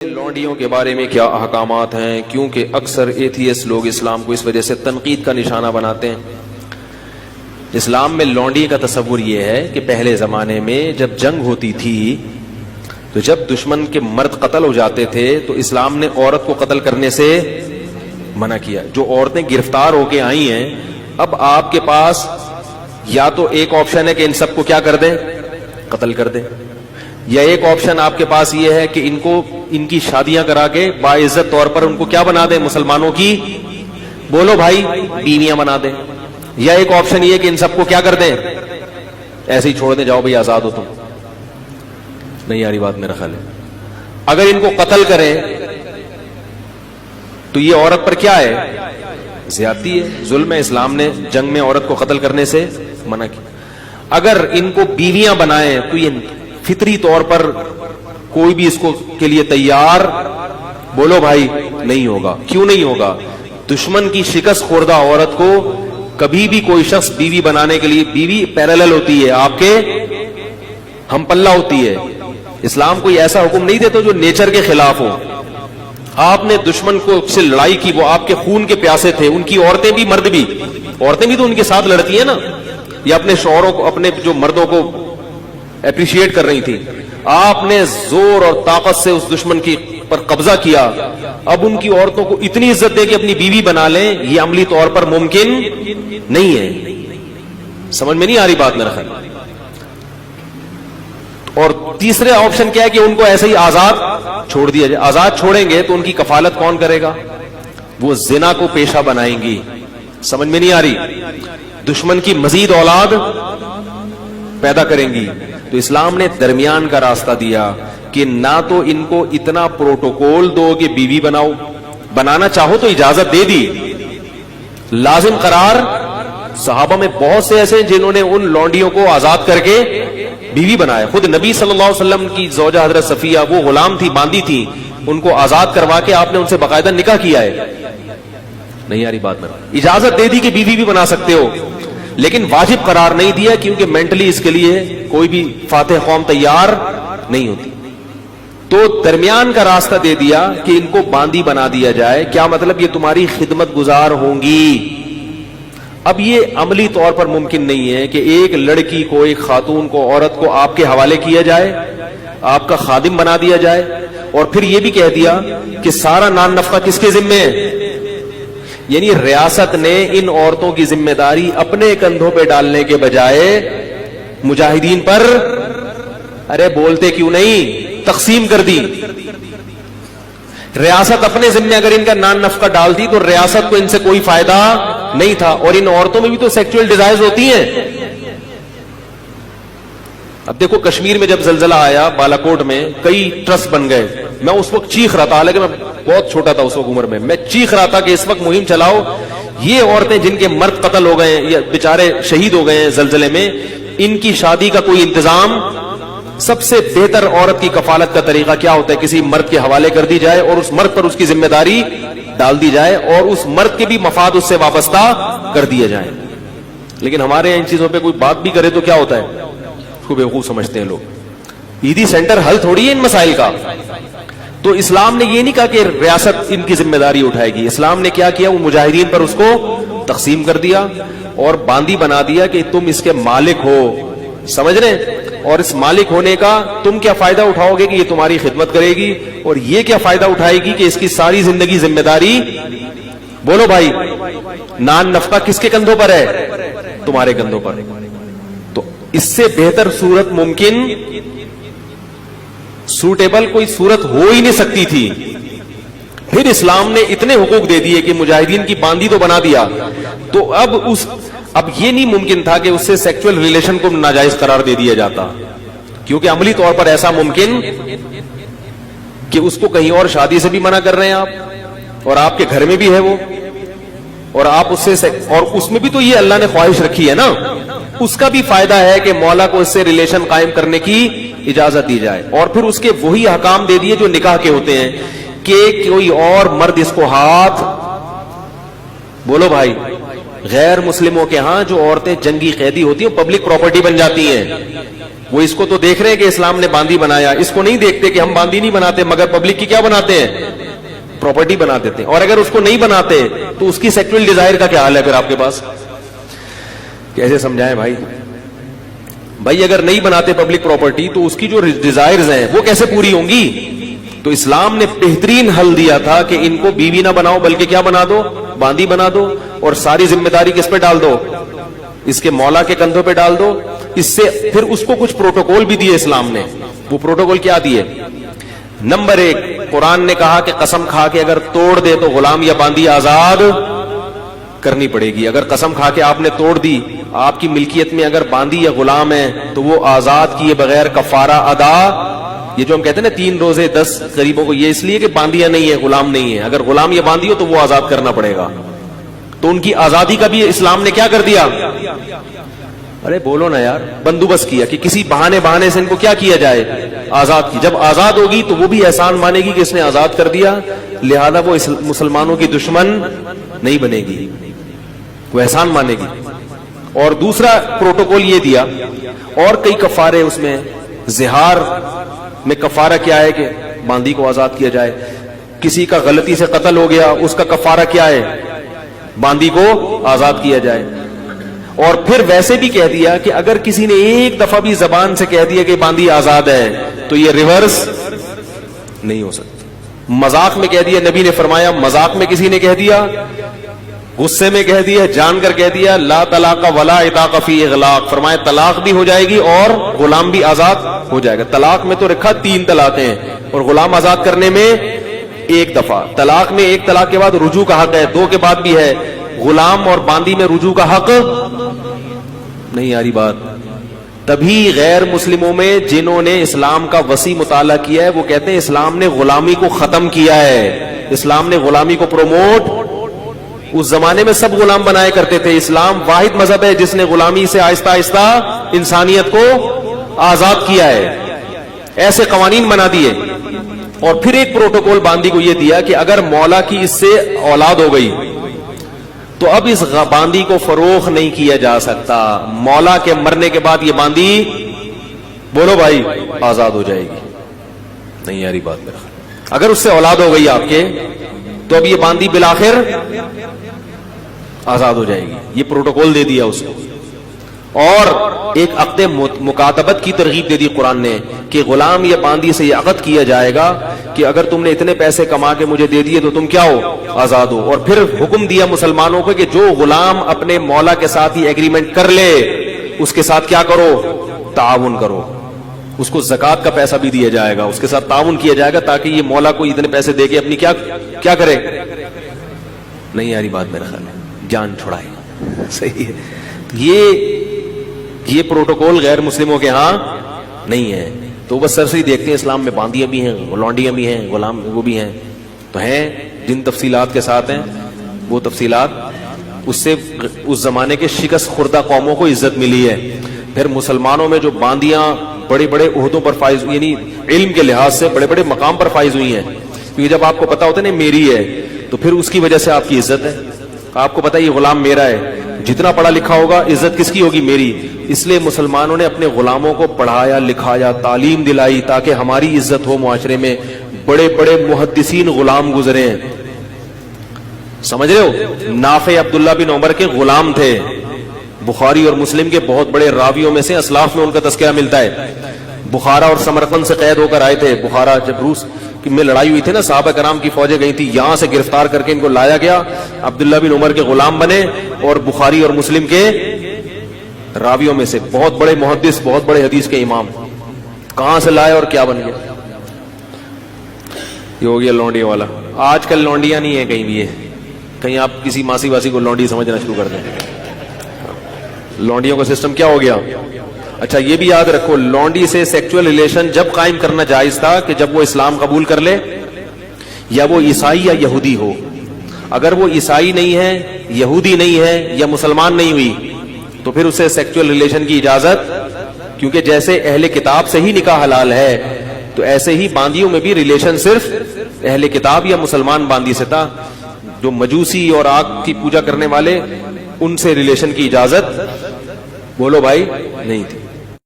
لونڈیوں کے بارے میں کیا احکامات ہیں، کیونکہ اکثر ایتھیسٹ لوگ اسلام کو اس وجہ سے تنقید کا نشانہ بناتے ہیں۔ اسلام میں لونڈی کا تصور یہ ہے کہ پہلے زمانے میں جب جنگ ہوتی تھی تو جب دشمن کے مرد قتل ہو جاتے تھے تو اسلام نے عورت کو قتل کرنے سے منع کیا۔ جو عورتیں گرفتار ہو کے آئی ہیں، اب آپ کے پاس یا تو ایک آپشن ہے کہ ان سب کو کیا کر دیں، قتل کر دیں، یا ایک آپشن آپ کے پاس یہ ہے کہ ان کی شادیاں کرا کے باعزت طور پر ان کو کیا بنا دیں، مسلمانوں کی بولو بھائی بیویاں بنا دیں، یا ایک آپشن یہ کہ ان سب کو کیا کر دیں، ایسے ہی چھوڑ دیں، جاؤ بھائی آزاد ہو تم۔ نہیں یاری بات میرا خیال ہے اگر ان کو قتل کریں تو یہ عورت پر کیا ہے، زیادتی ہے، ظلم ہے۔ اسلام نے جنگ میں عورت کو قتل کرنے سے منع کیا۔ اگر ان کو بیویاں بنائیں تو یہ فطری طور پر کوئی بھی اس کو کے لیے تیار بولو بھائی نہیں ہوگا۔ کیوں نہیں ہوگا؟ دشمن کی شکست خوردہ عورت کو کبھی بھی کوئی شخص بیوی بنانے کے لیے، بیوی پیرالل ہوتی ہے، آپ کے ہم پلہ ہوتی ہے۔ اسلام کوئی ایسا حکم نہیں دیتا جو نیچر کے خلاف ہو۔ آپ نے دشمن کو سے لڑائی کی، وہ آپ کے خون کے پیاسے تھے، ان کی عورتیں بھی مرد بھی، عورتیں بھی تو ان کے ساتھ لڑتی ہیں نا، یا اپنے شوہروں کو، اپنے جو مردوں کو اپریشیٹ کر رہی تھی۔ آپ نے زور اور طاقت سے اس دشمن کی پر قبضہ کیا، اب ان کی عورتوں کو اتنی عزت دے کہ اپنی بیوی بنا لیں، یہ عملی طور پر ممکن نہیں ہے۔ سمجھ میں نہیں آ رہی بات میرا خیال۔ اور تیسرے آپشن کیا ہے کہ ان کو ایسے ہی آزاد چھوڑ دیا جائے۔ آزاد چھوڑیں گے تو ان کی کفالت کون کرے گا؟ وہ زنا کو پیشہ بنائیں گی۔ سمجھ میں نہیں آ رہی؟ دشمن کی مزید اولاد پیدا کریں گی۔ تو اسلام نے درمیان کا راستہ دیا کہ نہ تو ان کو اتنا پروٹوکول دو کہ بیوی بناؤ، بنانا چاہو تو اجازت دے دی، لازم قرار۔ صحابہ میں بہت سے ایسے ہیں جنہوں نے ان لونڈیوں کو آزاد کر کے بیوی بنایا۔ خود نبی صلی اللہ علیہ وسلم کی زوجہ حضرت صفیہ، وہ غلام تھی، باندھی تھی، ان کو آزاد کروا کے آپ نے ان سے باقاعدہ نکاح کیا ہے۔ نہیں یاری بات میں اجازت دے دی کہ بیوی بھی بنا سکتے ہو، لیکن واجب قرار نہیں دیا، کیونکہ مینٹلی اس کے لیے کوئی بھی فاتح قوم تیار نہیں ہوتی۔ تو درمیان کا راستہ دے دیا کہ ان کو باندی بنا دیا جائے۔ کیا مطلب؟ یہ تمہاری خدمت گزار ہوں گی۔ اب یہ عملی طور پر ممکن نہیں ہے کہ ایک لڑکی کو، ایک خاتون کو، عورت کو آپ کے حوالے کیا جائے، آپ کا خادم بنا دیا جائے، اور پھر یہ بھی کہہ دیا کہ سارا نان نفقہ کس کے ذمے ہے۔ یعنی ریاست نے ان عورتوں کی ذمہ داری اپنے کندھوں پہ ڈالنے کے بجائے مجاہدین پر، ارے بولتے کیوں نہیں، تقسیم کر دی۔ ریاست اپنے ذمہ اگر ان کا نان نفقہ ڈالتی تو ریاست کو ان سے کوئی فائدہ نہیں تھا۔ اور ان عورتوں میں بھی تو سیکچوئل ڈیزائرز ہوتی ہیں۔ اب دیکھو کشمیر میں جب زلزلہ آیا بالاکوٹ میں، کئی ٹرسٹ بن گئے۔ میں اس وقت چیخ رہا تھا، حالانکہ میں بہت چھوٹا تھا اس وقت عمر میں چیخ رہا تھا کہ اس وقت مہم چلاؤ، یہ عورتیں جن کے مرد قتل ہو گئے یا بیچارے شہید ہو گئے ہیں زلزلے میں، ان کی شادی کا کوئی انتظام۔ سب سے بہتر عورت کی کفالت کا طریقہ کیا ہوتا ہے؟ کسی مرد کے حوالے کر دی جائے اور اس مرد پر اس کی ذمہ داری ڈال دی جائے، اور اس مرد کے بھی مفاد اس سے وابستہ کر دیے جائیں۔ لیکن ہمارے ان چیزوں پہ کوئی بات بھی کرے تو کیا ہوتا ہے، اس کو بیوقوف سمجھتے ہیں لوگ۔ عیدی سینٹر حل تھوڑی ہے ان مسائل کا۔ تو اسلام نے یہ نہیں کہا کہ ریاست ان کی ذمہ داری اٹھائے گی۔ اسلام نے کیا کیا؟ وہ مجاہدین پر اس کو تقسیم کر دیا اور باندی بنا دیا کہ تم اس کے مالک ہو، سمجھ رہے؟ اور اس مالک ہونے کا تم کیا فائدہ اٹھاؤ گے کہ یہ تمہاری خدمت کرے گی، اور یہ کیا فائدہ اٹھائے گی کہ اس کی ساری زندگی ذمہ داری، بولو بھائی نان نفقہ کس کے کندھوں پر ہے؟ تمہارے کندھوں پر۔ تو اس سے بہتر صورت ممکن، سوٹیبل کوئی صورت ہو ہی نہیں سکتی تھی۔ پھر اسلام نے اتنے حقوق دے دیے کہ مجاہدین کی باندی تو بنا دیا، تو اب یہ نہیں ممکن تھا کہ اس سے سیکچول ریلیشن کو ناجائز قرار دے دیا جاتا، کیونکہ عملی طور پر ایسا ممکن کہ اس کو کہیں اور شادی سے بھی منع کر رہے ہیں آپ، اور آپ کے گھر میں بھی ہے وہ، اور آپ اس سے، اور اس میں بھی تو یہ اللہ نے خواہش رکھی ہے نا، اس کا بھی فائدہ ہے کہ مولا کو اس سے ریلیشن قائم کرنے کی اجازت دی جائے۔ اور پھر اس کے وہی احکام دے دیے جو نکاح کے ہوتے ہیں کہ کوئی اور مرد اس کو ہاتھ، بولو بھائی غیر مسلموں کے ہاں جو عورتیں جنگی قیدی ہوتی ہیں پبلک پراپرٹی بن جاتی ہیں، وہ اس کو تو دیکھ رہے ہیں کہ اسلام نے باندی بنایا, اس کو نہیں دیکھتے کہ ہم باندی نہیں بناتے مگر پبلک کی کیا بناتے ہیں, پراپرٹی بنا دیتے ہیں. اور اگر اس کو نہیں بناتے تو اس کی سیکسول ڈیزائر کا کیا حال ہے پھر آپ کے پاس؟ کیسے سمجھائیں بھائی؟ بھائی اگر نہیں بناتے پبلک پراپرٹی تو اس کی جو ڈیزائرز ہیں وہ کیسے پوری ہوں گی؟ تو اسلام نے بہترین حل دیا تھا کہ ان کو بیوی نہ بناؤ بلکہ کیا بنا دو, باندی بنا دو, اور ساری ذمہ داری کس پہ ڈال دو, اس کے مولا کے کندھوں پہ ڈال دو. اس سے پھر اس کو کچھ پروٹوکول بھی دیے اسلام نے. وہ پروٹوکول کیا دیے؟ نمبر 1, قرآن نے کہا کہ قسم کھا کے اگر توڑ دے تو غلام یا باندی آزاد کرنی پڑے گی. اگر قسم کھا کے آپ نے توڑ دی, آپ کی ملکیت میں اگر باندی یا غلام ہے تو وہ آزاد کیے بغیر کفارہ ادا. یہ جو ہم کہتے ہیں نا 3 روزے 10 غریبوں کو, یہ اس لیے کہ باندیاں نہیں ہے, غلام نہیں ہے. اگر غلام یا باندی ہو تو وہ آزاد کرنا پڑے گا. تو ان کی آزادی کا بھی اسلام نے کیا کر دیا؟ ارے بولو نا یار, بندوبست کیا کہ کسی بہانے سے ان کو کیا کیا جائے, آزاد کی. جب آزاد ہوگی تو وہ بھی احسان مانے گی کہ اس نے آزاد کر دیا, لہذا وہ مسلمانوں کی دشمن نہیں بنے گی, وہ احسان مانے گی. اور دوسرا پروٹوکول یہ دیا, اور کئی کفارے اس میں. زہار میں کفارہ کیا ہے کہ باندی کو آزاد کیا جائے. کسی کا غلطی سے قتل ہو گیا, اس کا کفارہ کیا ہے؟ باندی کو آزاد کیا جائے. اور پھر ویسے بھی کہہ دیا کہ اگر کسی نے ایک دفعہ بھی زبان سے کہہ دیا کہ باندی آزاد ہے تو یہ ریورس نہیں ہو سکتا. مذاق میں کہہ دیا, نبی نے فرمایا مذاق میں کسی نے کہہ دیا, غصے میں کہہ دیا, جان کر کہہ دیا, لا طلاق ولا عتاق فی اغلاق, فرمایا طلاق بھی ہو جائے گی اور غلام بھی آزاد ہو جائے گا. طلاق میں تو رکھا 3 طلاقیں اور غلام آزاد کرنے میں 1 دفعہ. طلاق میں 1 طلاق کے بعد رجوع کا حق ہے, 2 کے بعد بھی ہے. غلام اور باندی میں رجوع کا حق نہیں آ رہی بات. تبھی غیر مسلموں میں جنہوں نے اسلام کا وسیع مطالعہ کیا ہے وہ کہتے ہیں اسلام نے غلامی کو ختم کیا ہے, اسلام نے غلامی کو پروموٹ. اس زمانے میں سب غلام بنائے کرتے تھے, اسلام واحد مذہب ہے جس نے غلامی سے آہستہ آہستہ انسانیت کو آزاد کیا ہے. ایسے قوانین بنا دیے. اور پھر ایک پروٹوکول باندی کو یہ دیا کہ اگر مولا کی اس سے اولاد ہو گئی تو اب اس باندی کو فروخت نہیں کیا جا سکتا. مولا کے مرنے کے بعد یہ باندی, بولو بھائی, آزاد ہو جائے گی. نہیں یاری بات میرا, اگر اس سے اولاد ہو گئی آپ کے تو اب یہ باندی بالآخر آزاد ہو جائے گی. یہ پروٹوکول دے دیا اس کو. اور ایک عقد مکاتبت کی ترغیب دے دی قرآن نے کہ غلام یا باندی سے یہ عقد کیا جائے گا کہ اگر تم نے اتنے پیسے کما کے مجھے دے دیے تو تم کیا ہو, آزاد ہو. اور پھر حکم دیا مسلمانوں کو کہ جو غلام اپنے مولا کے ساتھ ہی ایگریمنٹ کر لے اس کے ساتھ کیا کرو, تعاون کرو. اس کو زکوٰۃ کا پیسہ بھی دیا جائے گا, اس کے ساتھ تعاون کیا جائے گا تاکہ یہ مولا کو اتنے پیسے دے کے اپنی کیا کرے. نہیں یاری بات میرا خیال ہے, جان چھڑائے. صحیح ہے. یہ پروٹوکول غیر مسلموں کے ہاں نہیں ہے. تو بس سر سے ہی دیکھتے ہیں اسلام میں باندیاں بھی ہیں, لونڈیاں بھی ہیں, غلام وہ بھی ہیں. تو ہیں جن تفصیلات کے ساتھ ہیں وہ تفصیلات, اس سے اس زمانے کے شکست خوردہ قوموں کو عزت ملی ہے. پھر مسلمانوں میں جو باندیاں بڑے بڑے عہدوں پر فائز, یعنی علم کے لحاظ سے بڑے بڑے مقام پر فائز ہوئی ہیں, کیونکہ جب آپ کو پتا ہوتا ہے نا میری ہے تو پھر اس کی وجہ سے آپ کی عزت ہے. آپ کو پتا یہ غلام میرا ہے, جتنا پڑھا لکھا ہوگا عزت کس کی ہوگی, میری. اس لیے مسلمانوں نے اپنے غلاموں کو پڑھایا لکھایا, تعلیم دلائی تاکہ ہماری عزت ہو معاشرے میں. بڑے بڑے محدثین غلام گزرے ہیں, سمجھ رہے ہو. نافع عبداللہ بن عمر کے غلام تھے, بخاری اور مسلم کے بہت بڑے راویوں میں سے, اسلاف میں ان کا تذکرہ ملتا ہے. بخارا اور سمرقند سے قید ہو کر آئے تھے. بخارا جب روس میں لڑائی ہوئی تھی نا, صحابہ کرام کی فوجیں گئی تھی, یہاں سے گرفتار کر کے ان کو لایا گیا. عبداللہ بن عمر کے غلام بنے اور بخاری اور مسلم کے راویوں میں سے بہت بڑے محدث, بہت بڑے حدیث کے امام. کہاں سے لائے اور کیا بن گیا. یہ ہو گیا لونڈیوں والا. آج کل لونڈیاں نہیں ہیں کہیں بھی, ہے کہیں آپ کسی ماسی واسی کو لونڈی سمجھنا شروع کر دیں. لونڈیوں کا سسٹم کیا ہو گیا. اچھا یہ بھی یاد رکھو, لونڈی سے سیکچول ریلیشن جب قائم کرنا جائز تھا کہ جب وہ اسلام قبول کر لے یا وہ عیسائی یا یہودی ہو. اگر وہ عیسائی نہیں ہے, یہودی نہیں ہے یا مسلمان نہیں ہوئی تو پھر اسے سیکچول ریلیشن کی اجازت, کیونکہ جیسے اہل کتاب سے ہی نکاح حلال ہے تو ایسے ہی باندیوں میں بھی ریلیشن صرف اہل کتاب یا مسلمان باندی سے تھا. جو مجوسی اور آگ کی پوجا کرنے والے, ان سے ریلیشن کی اجازت, بولو بھائی, نہیں تھی.